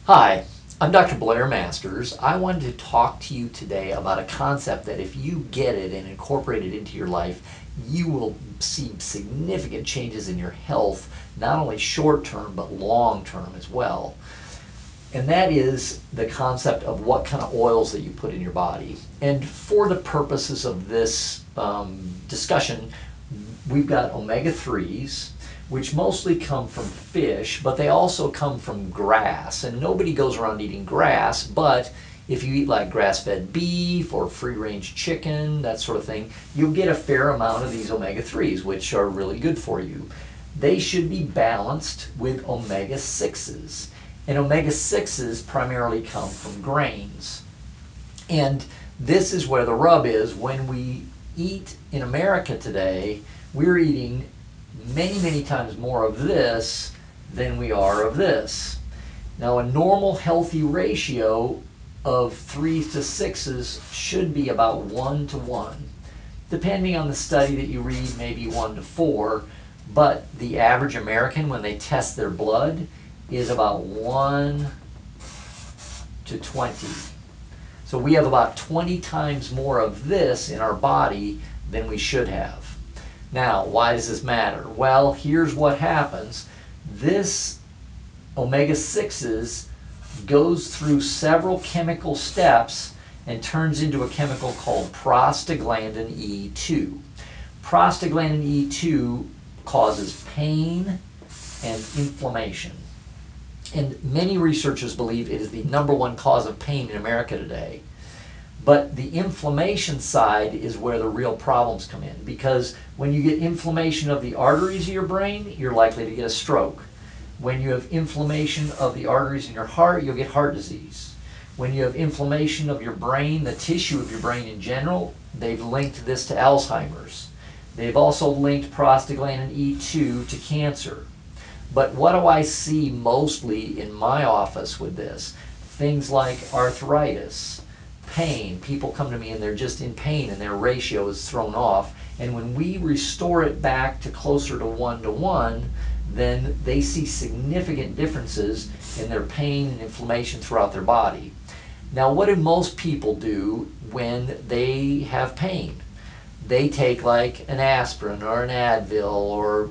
Hi, I'm Dr. Blair Masters. I wanted to talk to you today about a concept that if you get it and incorporate it into your life, you will see significant changes in your health, not only short term, but long term as well. And that is the concept of what kind of oils that you put in your body. And for the purposes of this discussion, we've got omega-3s, which mostly come from fish, but they also come from grass. And nobody goes around eating grass, but if you eat like grass-fed beef or free-range chicken, that sort of thing, you'll get a fair amount of these omega-3s, which are really good for you. They should be balanced with omega-6s. And omega-6s primarily come from grains. And this is where the rub is. When we eat in America today, we're eating many times more of this than we are of this. Now, a normal healthy ratio of 3s to 6s should be about 1 to 1. Depending on the study that you read, maybe 1 to 4, but the average American, when they test their blood, is about 1 to 20. So we have about 20 times more of this in our body than we should have. Now, why does this matter? Well, here's what happens. This omega-6s goes through several chemical steps and turns into a chemical called prostaglandin E2. Prostaglandin E2 causes pain and inflammation. And many researchers believe it is the #1 cause of pain in America today. But the inflammation side is where the real problems come in, because when you get inflammation of the arteries of your brain, you're likely to get a stroke. When you have inflammation of the arteries in your heart, you'll get heart disease. When you have inflammation of your brain, the tissue of your brain in general, they've linked this to Alzheimer's. They've also linked prostaglandin E2 to cancer. But what do I see mostly in my office with this? Things like arthritis, pain. People come to me and they're just in pain and their ratio is thrown off. And when we restore it back to closer to 1 to 1, then they see significant differences in their pain and inflammation throughout their body. Now, what do most people do when they have pain? They take like an aspirin or an Advil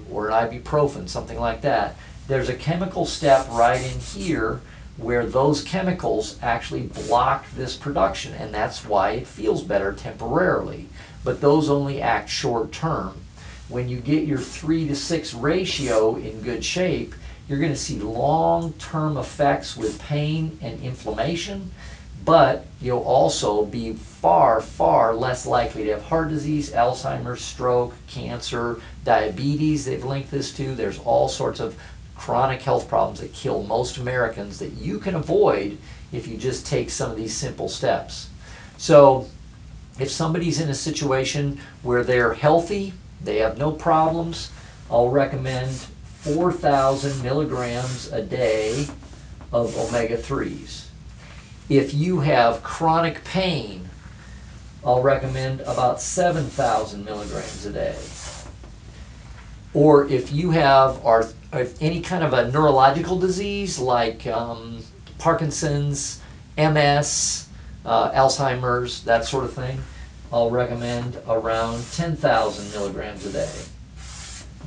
or an ibuprofen, something like that. There's a chemical step right in here where those chemicals actually block this production, and that's why it feels better temporarily. But those only act short term. When you get your 3 to 6 ratio in good shape, you're going to see long-term effects with pain and inflammation, but you'll also be far less likely to have heart disease, Alzheimer's, stroke, cancer, diabetes. They've linked this to. There's all sorts of chronic health problems that kill most Americans that you can avoid if you just take some of these simple steps. So if somebody's in a situation where they're healthy, they have no problems, I'll recommend 4,000 milligrams a day of omega-3s. If you have chronic pain, I'll recommend about 7,000 milligrams a day. Or if you have any kind of a neurological disease like Parkinson's, MS, Alzheimer's, that sort of thing, I'll recommend around 10,000 milligrams a day.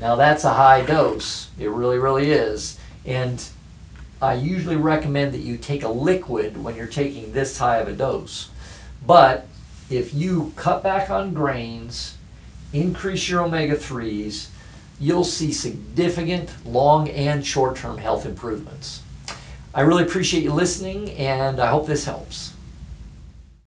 Now that's a high dose. It really is. And I usually recommend that you take a liquid when you're taking this high of a dose. But if you cut back on grains, increase your omega-3s, you'll see significant long and short-term health improvements. I really appreciate you listening, and I hope this helps.